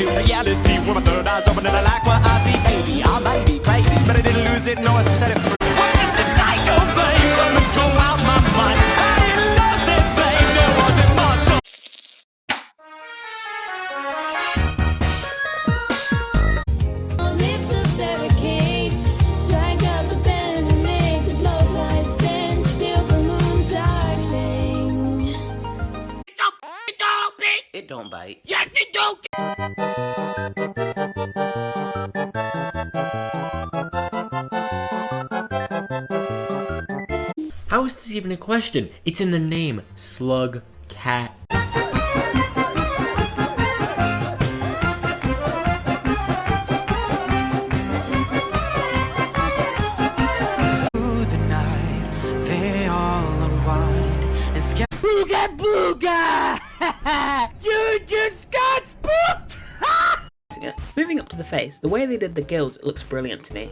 to reality. With my third eye's open and I like what I see. Baby, I may be crazy, but I didn't lose it, no, I set it free. I'm just a psycho, babe, come and control out my mind. I didn't lose it, babe, there wasn't much. Lift the barricade, strike up the band and make the blowflies stand still for moon's darkening. It don't bite. Yes, it do. How is this even a question? It's in the name. Slug cat. Through the night, they all unwind and Booga booga! You just got spooked! Moving up to the face, the way they did the gills, it looks brilliant to me.